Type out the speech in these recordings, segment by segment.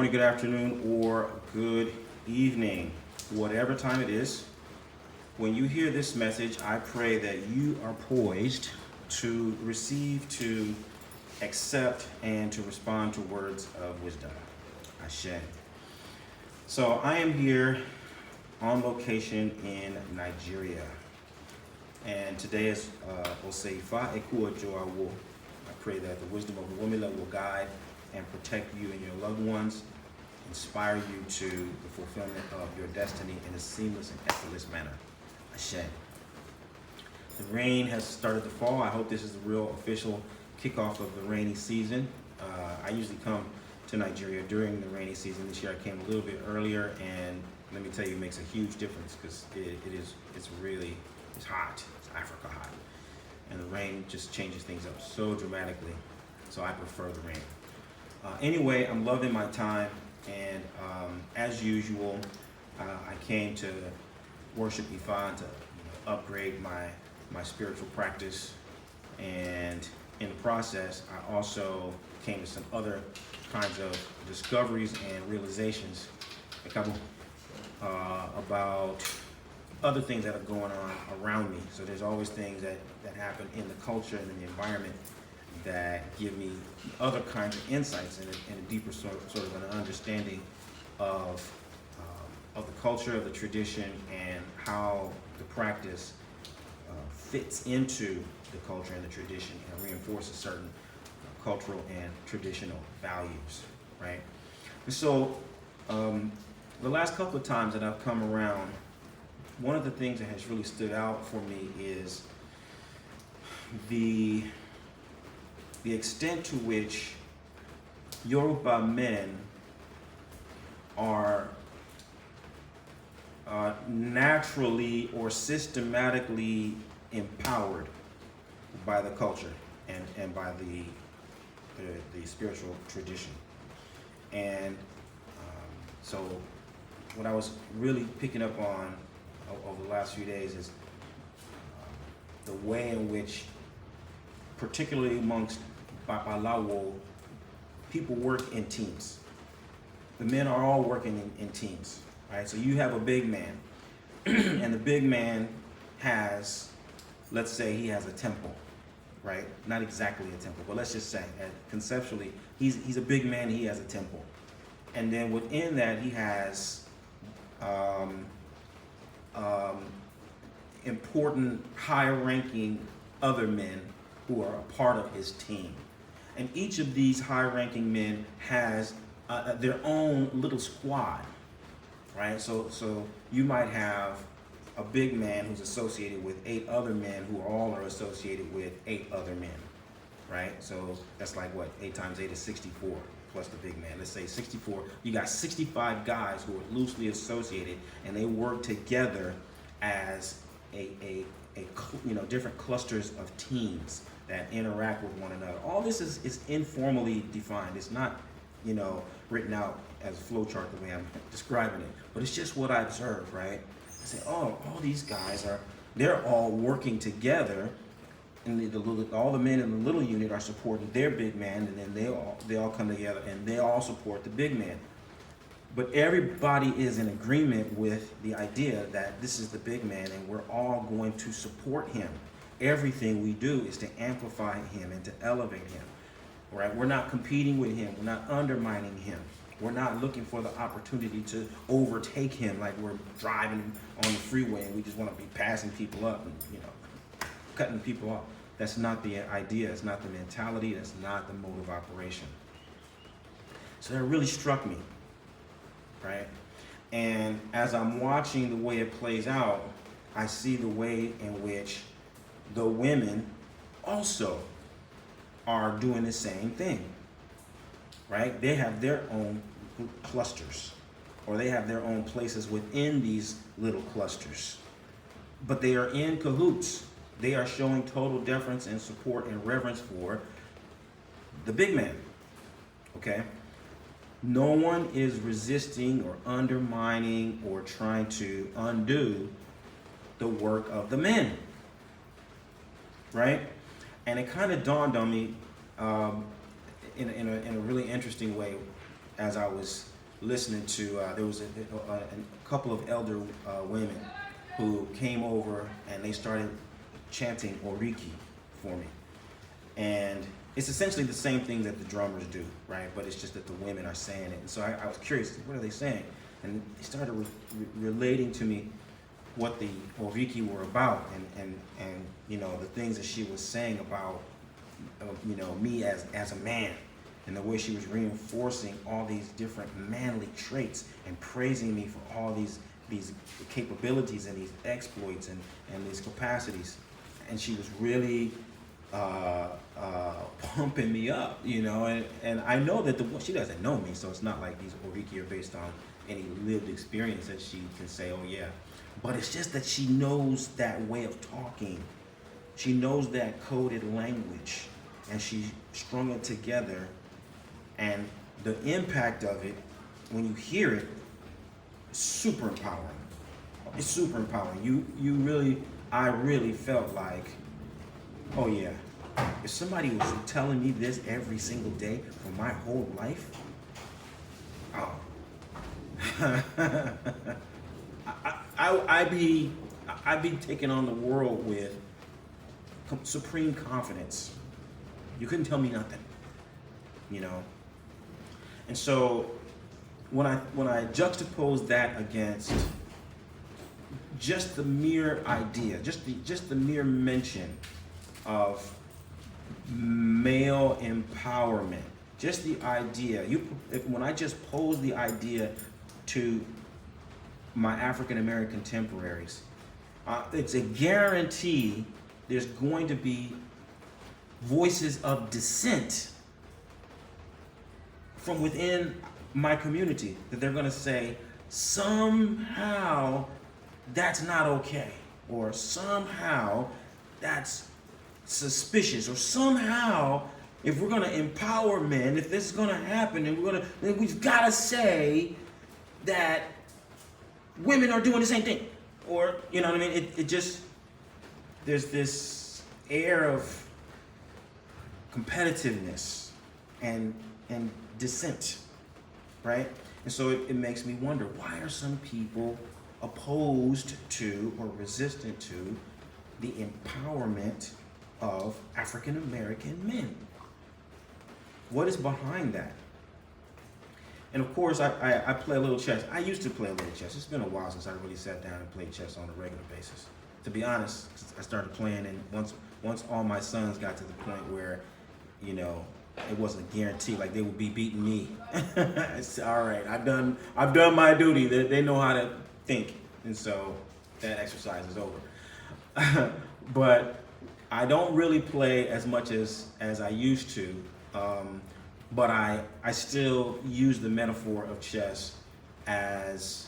morning, good afternoon, or good evening, whatever time it is. When you hear this message, I pray that you are poised to receive, to accept, and to respond to words of wisdom. Ashe. So I am here on location in Nigeria. And today is Oseifa Ekua Joawo. I pray that the wisdom of the woman will guide and protect you and your loved ones, inspire you to the fulfillment of your destiny in a seamless and effortless manner. Ashe. The rain has started to fall. I hope this is the real official kickoff of the rainy season. I usually come to Nigeria during the rainy season. This year I came a little bit earlier, and let me tell you, it makes a huge difference because it's hot. It's Africa hot. And the rain just changes things up so dramatically. So I prefer the rain. Anyway, I'm loving my time, and as usual, I came to worship Ifa, to upgrade my spiritual practice, and in the process, I also came to some other kinds of discoveries and realizations about other things that are going on around me. So there's always things that happen in the culture and in the environment that give me other kinds of insights and a deeper sort of an understanding of the culture, of the tradition, and how the practice fits into the culture and the tradition and reinforces certain cultural and traditional values, right? And so the last couple of times that I've come around, one of the things that has really stood out for me is the extent to which Yoruba men are naturally or systematically empowered by the culture and by the spiritual tradition. And so what I was really picking up on over the last few days is the way in which, particularly amongst Babalawo, people work in teams. The men are all working in teams, right? So you have a big man, and the big man has, let's say he has a temple, right? Not exactly a temple, but let's just say, conceptually, he's a big man, he has a temple. And then within that, he has important, high-ranking other men who are a part of his team. And each of these high-ranking men has their own little squad, right? So you might have a big man who's associated with 8 other men who all are associated with 8 other men, right? So that's like what, 8 times 8 is 64 plus the big man. Let's say 64. You got 65 guys who are loosely associated, and they work together as different clusters of teams that interact with one another. All this is informally defined. It's not, written out as a flow chart the way I'm describing it, but it's just what I observe, right? I say, oh, all these guys they're all working together, and all the men in the little unit are supporting their big man, and then they all come together and they all support the big man. But everybody is in agreement with the idea that this is the big man and we're all going to support him. Everything we do is to amplify him and to elevate him, right? We're not competing with him. We're not undermining him. We're not looking for the opportunity to overtake him like we're driving on the freeway and we just want to be passing people up and, cutting people off. That's not the idea. It's not the mentality. That's not the mode of operation. So that really struck me, right? And as I'm watching the way it plays out, I see the way in which the women also are doing the same thing, right? They have their own clusters, or they have their own places within these little clusters, but they are in cahoots. They are showing total deference and support and reverence for the big man, okay? No one is resisting or undermining or trying to undo the work of the men, right? And it kind of dawned on me in a really interesting way as I was listening to, there was a couple of elder women who came over and they started chanting Oriki for me. And it's essentially the same thing that the drummers do, right? But it's just that the women are saying it. And so I was curious, what are they saying? And they started relating to me what the Oriki were about, and you know, the things that she was saying about you know, me as a man, and the way she was reinforcing all these different manly traits and praising me for all these capabilities and these exploits and these capacities. And she was really pumping me up, you know, and I know that she doesn't know me, so it's not like these Oriki are based on any lived experience that she can say, oh yeah. But it's just that she knows that way of talking. She knows that coded language, and she strung it together, and the impact of it, when you hear it, is super empowering. It's super empowering. I really felt like, oh yeah, if somebody was telling me this every single day for my whole life, oh, I'd be taking on the world with supreme confidence. You couldn't tell me nothing, you know. And so when I juxtapose that against just the mere idea, just the mere mention of male empowerment, just the idea, when I just pose the idea to my African American contemporaries, it's a guarantee there's going to be voices of dissent from within my community, that they're going to say, somehow that's not okay, or somehow that's suspicious, or somehow if we're going to empower men, if this is going to happen, then we've got to say that women are doing the same thing, or you know what I mean? It just, there's this air of competitiveness and dissent, right? And so it makes me wonder, why are some people opposed to or resistant to the empowerment of African American men? What is behind that? And of course, I play a little chess. I used to play a little chess. It's been a while since I really sat down and played chess on a regular basis. To be honest, I started playing, and once all my sons got to the point where, you know, it wasn't guaranteed, like they would be beating me. It's all right. I've done my duty. They know how to think, and so that exercise is over. But I don't really play as much as I used to. But I still use the metaphor of chess as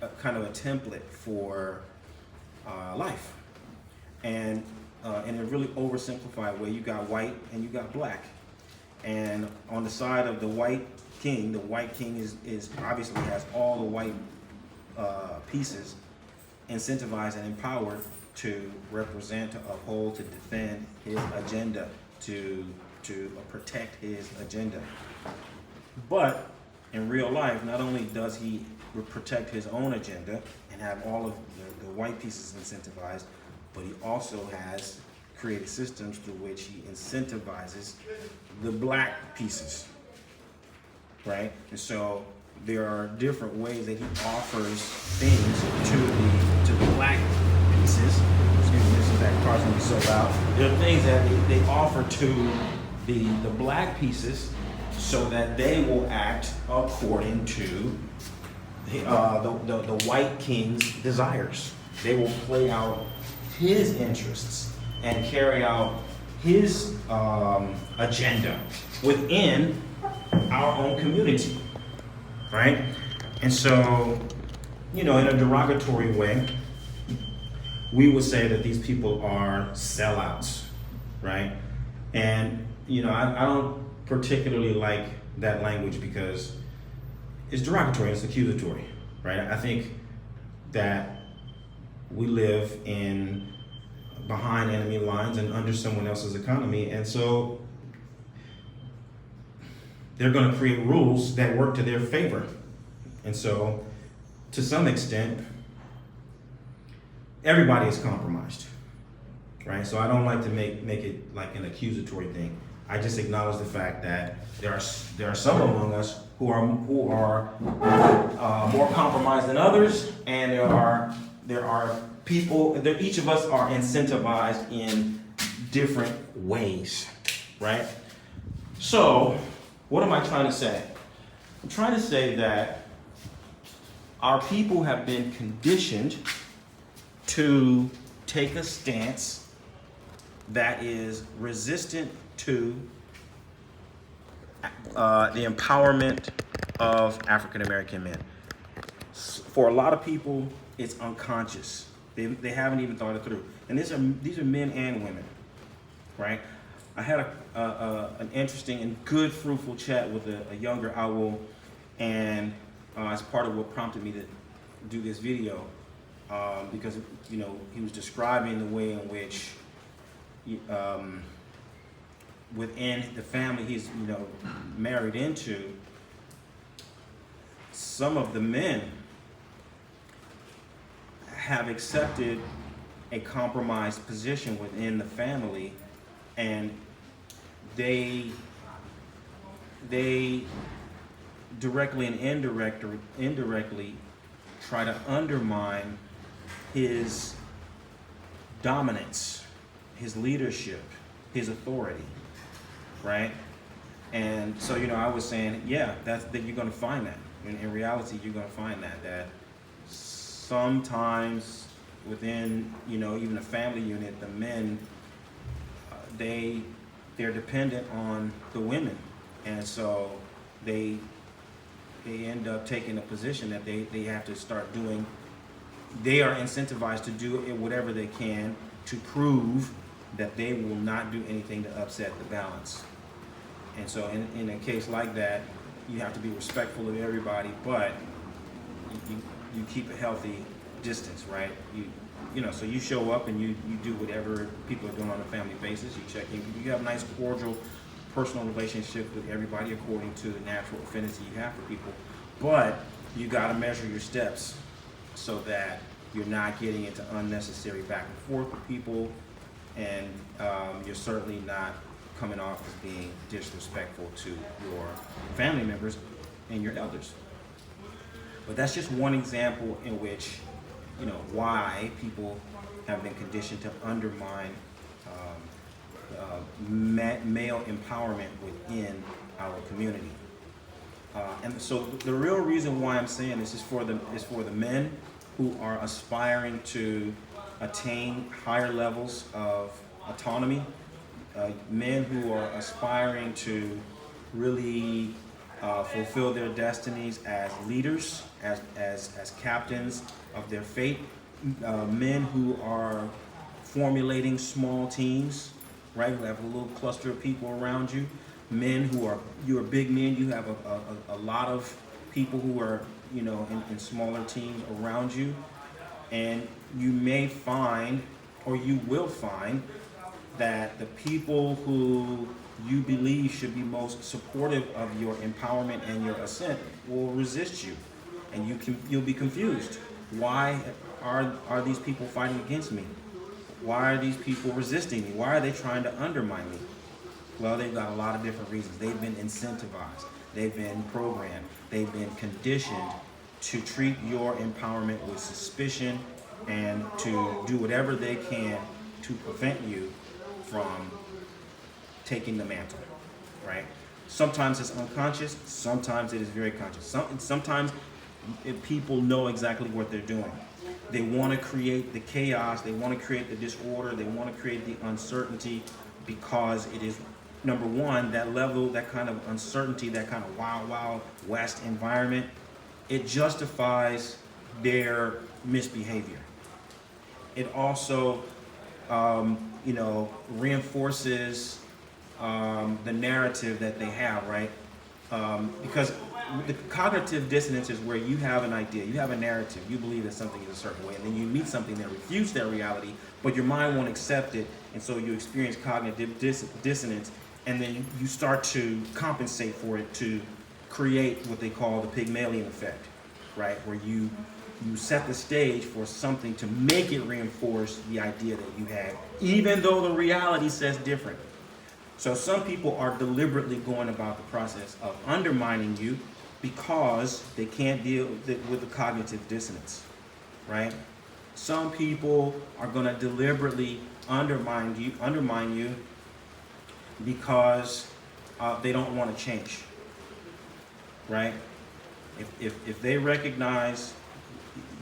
a kind of a template for life. And in a really oversimplified way, you got white and you got black. And on the side of the white king is obviously has all the white pieces incentivized and empowered to represent, to uphold, to defend his agenda, to protect his agenda. But in real life, not only does he protect his own agenda and have all of the white pieces incentivized, but he also has created systems through which he incentivizes the black pieces, right? And so there are different ways that he offers things to the black pieces. Excuse me, this is that car's gonna be so loud. There are things that they offer to the black pieces so that they will act according to the white king's desires. They will play out his interests and carry out his agenda within our own community, right? And so, you know, in a derogatory way, we would say that these people are sellouts, right? And, you know, I don't particularly like that language because it's derogatory, it's accusatory, right? I think that we live behind enemy lines and under someone else's economy, and so they're going to create rules that work to their favor. And so, to some extent, everybody is compromised, right? So I don't like to make it like an accusatory thing. I just acknowledge the fact that there are some among us who are more compromised than others, and there are people. Each of us are incentivized in different ways, right? So, what am I trying to say? I'm trying to say that our people have been conditioned to take a stance that is resistant to the empowerment of African American men. For a lot of people, it's unconscious. They haven't even thought it through. And these are men and women, right? I had an interesting and good, fruitful chat with a younger owl, and as part of what prompted me to do this video, because he was describing the way in which within the family he's married into, some of the men have accepted a compromised position within the family, and they directly and indirectly try to undermine his dominance, his leadership, his authority, right? And so, I was saying, yeah, that you're going to find that. In reality, you're going to find that sometimes within, even a family unit, the men, they're dependent on the women, and so they end up taking a position that they have to start doing. They are incentivized to do whatever they can to prove that they will not do anything to upset the balance. And so in a case like that, you have to be respectful of everybody, but you keep a healthy distance, right? So you show up and you do whatever people are doing on a family basis. You check in. You have a nice, cordial, personal relationship with everybody according to the natural affinity you have for people. But you got to measure your steps so that you're not getting into unnecessary back and forth with people, and you're certainly not coming off as being disrespectful to your family members and your elders. But that's just one example in which, why people have been conditioned to undermine male empowerment within our community. And so the real reason why I'm saying this is for the men who are aspiring to attain higher levels of autonomy, men who are aspiring to really fulfill their destinies as leaders, as captains of their fate, men who are formulating small teams, right? Who have a little cluster of people around you, men you're big men, you have a lot of people who are, in smaller teams around you, and you may find, or you will find, that the people who you believe should be most supportive of your empowerment and your ascent will resist you, and you'll be confused. Why are these people fighting against me? Why are these people resisting me? Why are they trying to undermine me? Well, they've got a lot of different reasons. They've been incentivized. They've been programmed. They've been conditioned to treat your empowerment with suspicion and to do whatever they can to prevent you from taking the mantle, right? Sometimes it's unconscious. Sometimes it is very conscious. Sometimes people know exactly what they're doing. They want to create the chaos. They want to create the disorder. They want to create the uncertainty, because it is, number one, that level, that kind of uncertainty, that kind of wild, wild west environment, it justifies their misbehavior. It also, reinforces the narrative that they have, right? Because the cognitive dissonance is where you have an idea, you have a narrative, you believe that something is a certain way, and then you meet something that refutes that reality, but your mind won't accept it, and so you experience cognitive dissonance, and then you start to compensate for it to create what they call the Pygmalion effect, right? Where you set the stage for something to make it reinforce the idea that you had, even though the reality says different. So some people are deliberately going about the process of undermining you because they can't deal with the cognitive dissonance, right? Some people are going to deliberately undermine you because they don't want to change, right? If they recognize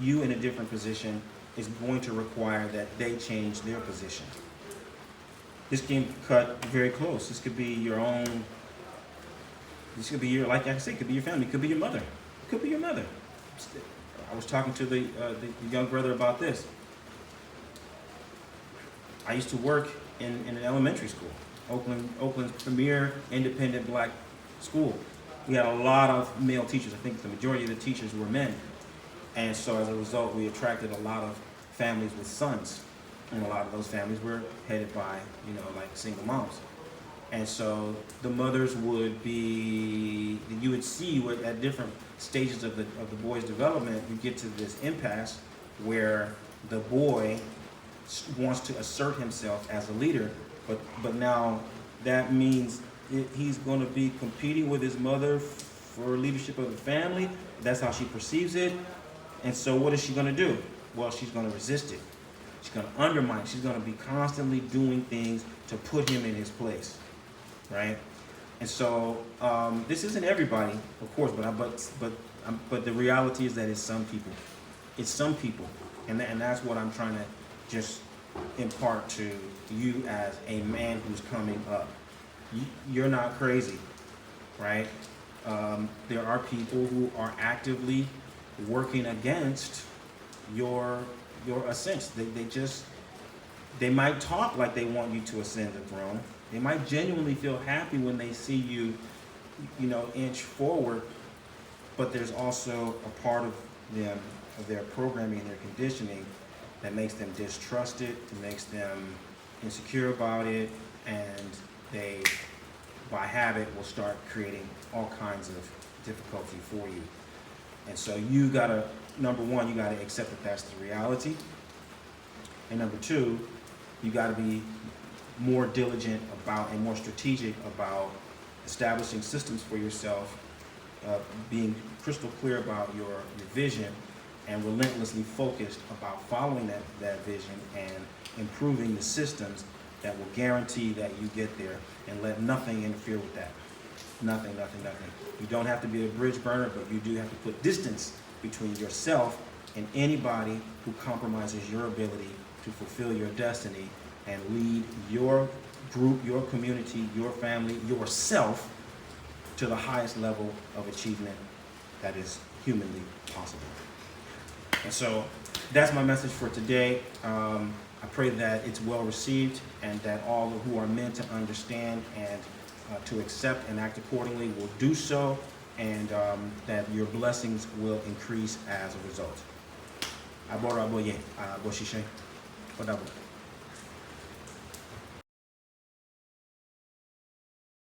you in a different position, it's going to require that they change their position. This can cut very close. This could be your own. This could be your, like I said, it could be your family. It could be your mother. It could be your mother. I was talking to the young brother about this. I used to work in an elementary school, Oakland's premier independent black school. We had a lot of male teachers. I think the majority of the teachers were men. And so as a result, we attracted a lot of families with sons. And a lot of those families were headed by, like single moms. And so the mothers would be, you would see at different stages of the boy's development, you get to this impasse where the boy wants to assert himself as a leader, but now that means he's going to be competing with his mother for leadership of the family. That's how she perceives it. And so what is she going to do? Well, she's going to resist it. She's going to undermine. She's going to be constantly doing things to put him in his place, right? And so this isn't everybody, of course, but the reality is that it's some people. It's some people, and that's what I'm trying to just impart to you as a man who's coming up. You're not crazy, right? There are people who are actively working against your ascent. They might talk like they want you to ascend the throne. They might genuinely feel happy when they see you, inch forward. But there's also a part of them, of their programming, their conditioning, that makes them distrust it, makes them insecure about it, and they, by habit, will start creating all kinds of difficulty for you. And so you gotta, number one, you gotta accept that that's the reality. And number two, you gotta be more diligent about and more strategic about establishing systems for yourself, being crystal clear about your vision, and relentlessly focused about following that vision and improving the systems that will guarantee that you get there, and let nothing interfere with that. Nothing. You don't have to be a bridge burner, but you do have to put distance between yourself and anybody who compromises your ability to fulfill your destiny and lead your group, your community, your family, yourself to the highest level of achievement that is humanly possible. And so that's my message for today. I pray that it's well received, and that all who are meant to understand and to accept and act accordingly will do so, and that your blessings will increase as a result. Abora boye, boshishe, whatever.